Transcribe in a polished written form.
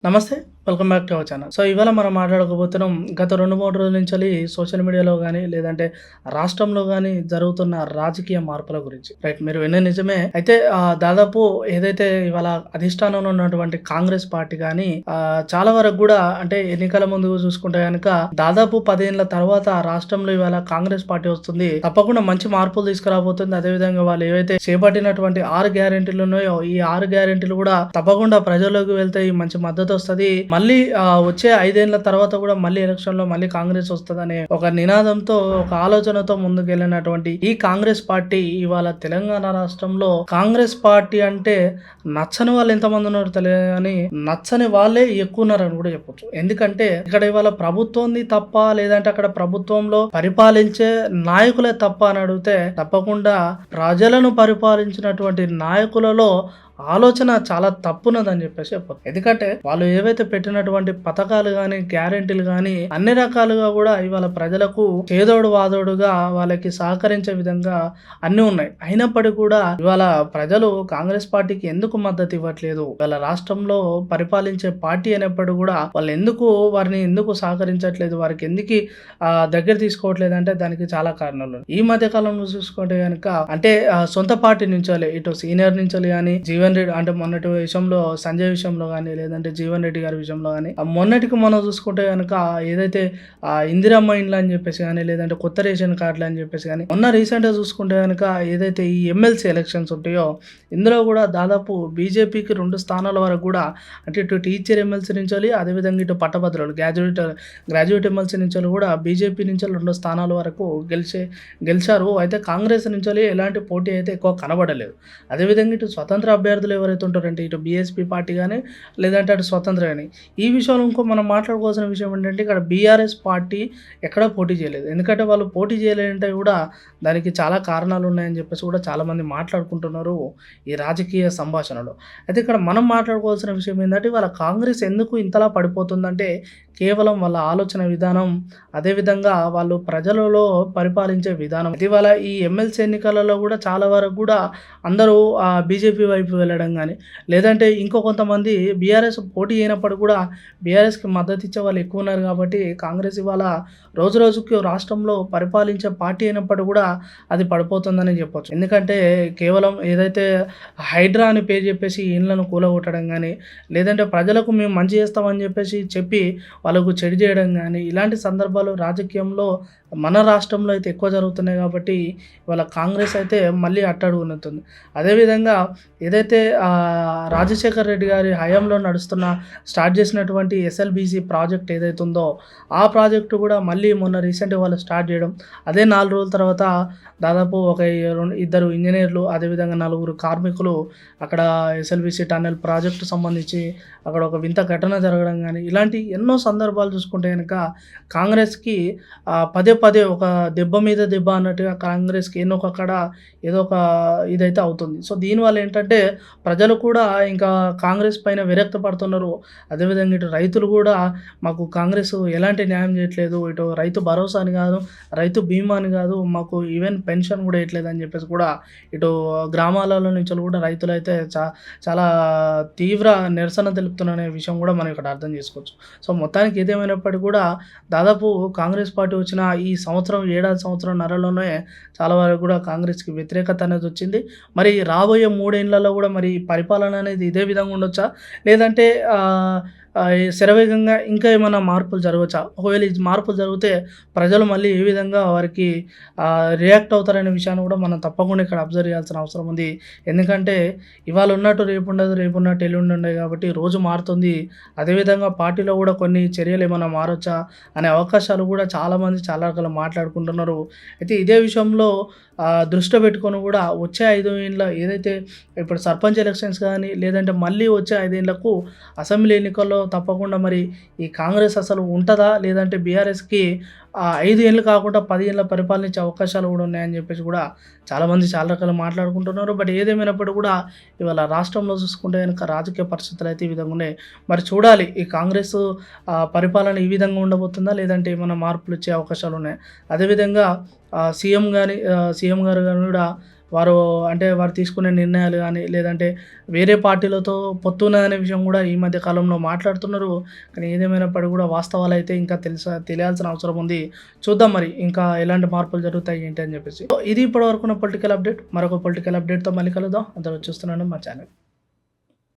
నమస్తే. Welcome back to our channel. So, ఇవాళ మనం మాట్లాడుకోబోతున్నాం గత 2, 3 రోజుల నుంచెల్లి సోషల్ మీడియాలో గాని, లేదంటే రాష్ట్రంలో గాని జరుగుతున్న రాజకీయ మార్పుల గురించి. రైట్. మీరు విన్నది నిజమే. అయితే దాదాపు ఏదైతే ఇవాళ అధిష్టానంలో ఉన్నటువంటి కాంగ్రెస్ పార్టీ గాని చాలా వరకు గూడా అంటే ఎన్నికల ముందు చూసుకుంటే గనక దాదాపు 10 ఏళ్ల తర్వాత రాష్ట్రంలో ఇవాళ కాంగ్రెస్ పార్టీ వస్తుంది. తప్పకుండా మంచి మార్పులు తీసుకురాబోతుంది. అదేవిధంగా వాళ్ళు ఏవైతే చేపట్టినటువంటి 6 గ్యారంటీలు ఉన్నాయో, ఈ 6 గ్యారంటీలు గూడా తప్పకుండా ప్రజల్లోకి వెళ్తాయి. మంచి మద్దతొస్తది. మళ్ళీ వచ్చే 5 ఏళ్ల తర్వాత కూడా మళ్ళీ ఎలక్షన్‌లో మళ్ళీ కాంగ్రెస్ వస్తదనే ఒక నినాదంతో, ఒక ఆలోచనతో ముందుకెళ్ళినటువంటి ఈ కాంగ్రెస్ పార్టీ ఇవాళ తెలంగాణ రాష్ట్రంలో కాంగ్రెస్ పార్టీ అంటే నచ్చని వాళ్ళు ఎంతమంది ఉన్నారో తెలియదు గానీ, నచ్చని వాళ్ళే ఎక్కువున్నారని కూడా చెప్పొచ్చు. ఎందుకంటే ఇక్కడ ఇవాళ ప్రభుత్వంది తప్ప, లేదంటే అక్కడ ప్రభుత్వంలో పరిపాలించే నాయకులే తప్ప అని అడిగితే తప్పకుండా ప్రజలను పరిపాలించినటువంటి నాయకులలో ఆలోచన చాలా తప్పున్నదని చెప్పేసి చెప్పొచ్చు. ఎందుకంటే వాళ్ళు ఏవైతే పెట్టినటువంటి పథకాలు గాని, గ్యారెంటీలు గాని అన్ని రకాలుగా కూడా ఇవాళ ప్రజలకు చేదోడు వాదోడుగా వాళ్ళకి సహకరించే విధంగా అన్ని ఉన్నాయి. అయినప్పటికీ కూడా ఇవాళ ప్రజలు కాంగ్రెస్ పార్టీకి ఎందుకు మద్దతు ఇవ్వట్లేదు, వాళ్ళ రాష్ట్రంలో పరిపాలించే పార్టీ అయినప్పుడు కూడా వాళ్ళు వారిని ఎందుకు సహకరించట్లేదు, వారికి ఎందుకు దగ్గర తీసుకోవట్లేదు అంటే దానికి చాలా కారణాలు ఉన్నాయి. ఈ మధ్య కాలంలో చూసుకుంటే కనుక అంటే సొంత పార్టీ నుంచి ఇటు సీనియర్ నుంచి కానీ జీవన్ రెడ్డి అంటే మొన్నటి విషయంలో సంజయ్ విషయంలో కానీ, లేదంటే జీవన్ రెడ్డి గారి విషయంలో కానీ మొన్నటికి మనం చూసుకుంటే కనుక ఏదైతే ఇందిరమ్మ ఇండ్లు అని చెప్పేసి కానీ, లేదంటే కొత్త రేషన్ కార్డులు అని చెప్పేసి కానీ మొన్న రీసెంట్గా చూసుకుంటే కనుక ఏదైతే ఈ ఎమ్మెల్సీ ఎలక్షన్స్ ఉంటాయో ఇందులో కూడా దాదాపు బీజేపీకి 2 స్థానాల వరకు కూడా అంటే ఇటు టీచర్ ఎమ్మెల్సీ నుంచి అదేవిధంగా ఇటు పట్టభద్రులు గ్రాడ్యుయేట్ ఎమ్మెల్సీ నుంచి కూడా బీజేపీ నుంచి 2 స్థానాల వరకు గెలిచారు. అయితే కాంగ్రెస్ నుంచి ఎలాంటి పోటీ అయితే ఎక్కువ కనబడలేదు. అదేవిధంగా ఇటు స్వతంత్ర అభ్యర్థులు ఎవరైతే ఉంటారంటే ఇటు బీఎస్పీ పార్టీ కానీ, లేదంటే అటు స్వతంత్ర కానీ ఈ విషయంలో ఇంకో మనం మాట్లాడుకోవాల్సిన విషయం ఏంటంటే ఇక్కడ బీఆర్ఎస్ పార్టీ ఎక్కడా పోటీ చేయలేదు. ఎందుకంటే వాళ్ళు పోటీ చేయలేదంటే కూడా దానికి చాలా కారణాలు ఉన్నాయని చెప్పేసి కూడా చాలామంది మాట్లాడుకుంటున్నారు ఈ రాజకీయ సంభాషణలో. అయితే ఇక్కడ మనం మాట్లాడుకోవాల్సిన విషయం ఏంటంటే వాళ్ళ కాంగ్రెస్ ఎందుకు ఇంతలా పడిపోతుందంటే కేవలం వాళ్ళ ఆలోచన విధానం, అదేవిధంగా వాళ్ళు ప్రజలలో పరిపాలించే విధానం. ఇటీవల ఈ ఎమ్మెల్సీ ఎన్నికలలో కూడా చాలా వరకు కూడా అందరూ బీజేపీ వైపు వెళ్ళడం కానీ, లేదంటే ఇంకో కొంతమంది బీఆర్ఎస్ పోటీ అయినప్పుడు కూడా బీఆర్ఎస్కి మద్దతు ఇచ్చే వాళ్ళు ఎక్కువ ఉన్నారు. కాబట్టి కాంగ్రెస్ ఇవాళ రోజు రోజుకి రాష్ట్రంలో పరిపాలించే పార్టీ అయినప్పుడు కూడా అది పడిపోతుందని చెప్పొచ్చు. ఎందుకంటే కేవలం ఏదైతే హైడ్రా అని పేరు చెప్పేసి ఇండ్లను కూలగొట్టడం కానీ, లేదంటే ప్రజలకు మేము మంచి చేస్తామని చెప్పేసి చెప్పి వాళ్ళకు చెడు చేయడం కానీ, ఇలాంటి సందర్భాలు రాజకీయంలో మన రాష్ట్రంలో అయితే ఎక్కువ జరుగుతున్నాయి. కాబట్టి ఇవాళ కాంగ్రెస్ అయితే మళ్ళీ అట్టడుగుతుంది. అదేవిధంగా ఏదైతే రాజశేఖర్ రెడ్డి గారి హయాంలో స్టార్ట్ చేసినటువంటి ఎస్ఎల్బీసీ ప్రాజెక్ట్ ఏదైతే ఉందో ఆ ప్రాజెక్టు కూడా మళ్ళీ మొన్న రీసెంట్గా వాళ్ళు స్టార్ట్ చేయడం, అదే 4 రోజుల తర్వాత దాదాపు ఒక 2 ఇంజనీర్లు, అదేవిధంగా 4 కార్మికులు అక్కడ ఎస్ఎల్బీసీ టన్నెల్ ప్రాజెక్టు సంబంధించి అక్కడ ఒక వింత ఘటన జరగడం కానీ, ఇలాంటి ఎన్నో సందర్భాలు చూసుకుంటే కనుక కాంగ్రెస్కి పదే పదే ఒక దెబ్బ మీద దెబ్బ అన్నట్టుగా కాంగ్రెస్కి ఏదో ఒక ఇదైతే అవుతుంది. సో దీనివల్ల ఏంటంటే ప్రజలు కూడా ఇంకా కాంగ్రెస్ పైన విరక్తి పడుతున్నారు. అదేవిధంగా ఇటు రైతులు కూడా మాకు కాంగ్రెస్ ఎలాంటి న్యాయం చేయట్లేదు, ఇటు రైతు భరోసా అని కాదు, రైతు బీమా అని కాదు, మాకు ఈవెన్ పెన్షన్ కూడా వేయట్లేదు అని చెప్పేసి కూడా ఇటు గ్రామాలలో నుంచి కూడా రైతులు అయితే చాలా తీవ్ర నిరసన తెలుపుతున్న విషయం కూడా మనం ఇక్కడ అర్థం చేసుకోవచ్చు. సో మొత్తానికి ఏదేమైనప్పటికీ కూడా దాదాపు కాంగ్రెస్ పార్టీ వచ్చిన ఈ ఏడాది సంవత్సరంన్నరలోనే చాలా వరకు కూడా కాంగ్రెస్కి వ్యతిరేకత అనేది వచ్చింది. మరి రాబోయే 3 ఏళ్లలో కూడా మరి పరిపాలన అనేది ఇదే విధంగా ఉండొచ్చా, లేదంటే శరవేగంగా ఇంకా ఏమైనా మార్పులు జరగవచ్చా? ఒకవేళ ఈ మార్పులు జరిగితే ప్రజలు మళ్ళీ ఏ విధంగా వారికి రియాక్ట్ అవుతారనే విషయాన్ని కూడా మనం తప్పకుండా ఇక్కడ అబ్జర్వ్ చేయాల్సిన అవసరం ఉంది. ఎందుకంటే ఇవాళ ఉన్నట్టు రేపు ఉండదు, రేపు ఉన్నట్టు ఎల్లుండి ఉండదు. కాబట్టి రోజు మారుతుంది. అదేవిధంగా పార్టీలో కూడా కొన్ని చర్యలు ఏమైనా మారొచ్చా అనే అవకాశాలు కూడా చాలామంది చాలా రకాలు మాట్లాడుకుంటున్నారు. అయితే ఇదే విషయంలో దృష్టి పెట్టుకొని కూడా వచ్చే 5 ఏళ్ళ ఏదైతే ఇప్పుడు సర్పంచ్ ఎలక్షన్స్ కానీ, లేదంటే మళ్ళీ వచ్చే 5 ఏళ్లకు అసెంబ్లీ ఎన్నికల్లో తప్పకుండా మరి ఈ కాంగ్రెస్ అసలు ఉంటుందా, లేదంటే బీఆర్ఎస్కి 5 ఏళ్ళు కాకుండా 10 ఏళ్ళ పరిపాలించే అవకాశాలు కూడా ఉన్నాయని చెప్పేసి కూడా చాలామంది చాలా రకాలు మాట్లాడుకుంటున్నారు. బట్ ఏదేమైనప్పుడు కూడా ఇవాళ రాష్ట్రంలో చూసుకుంటే కనుక రాజకీయ పరిస్థితులు అయితే ఈ విధంగా ఉన్నాయి. మరి చూడాలి ఈ కాంగ్రెస్ పరిపాలన ఈ విధంగా ఉండబోతుందా, లేదంటే ఏమైనా మార్పులు వచ్చే అవకాశాలు ఉన్నాయి. అదేవిధంగా సీఎం గారు కూడా వారు అంటే వారు తీసుకునే నిర్ణయాలు గానీ, లేదంటే వేరే పార్టీలతో పొత్తున్నదనే విషయం గూడా ఈ మధ్య కాలంలో మాట్లాడుతున్నారు. కానీ ఏదేమైనప్పటికి గూడా వాస్తవాలైతే ఇంకా తెలియాల్సిన అవసరం ఉంది. చూద్దాం మరి ఇంకా ఎలాంటి మార్పులు జరుగుతాయి ఏంటి అని జెప్పేసి. సో, ఇది ఇప్పటివరకున్న పొలిటికల్ అప్డేట్. మరొక పొలిటికల్ అప్డేట్‌తో మళ్ళీ కలుద్దాం. అంతవరకు చూస్తూనే ఉండండి మా ఛానల్.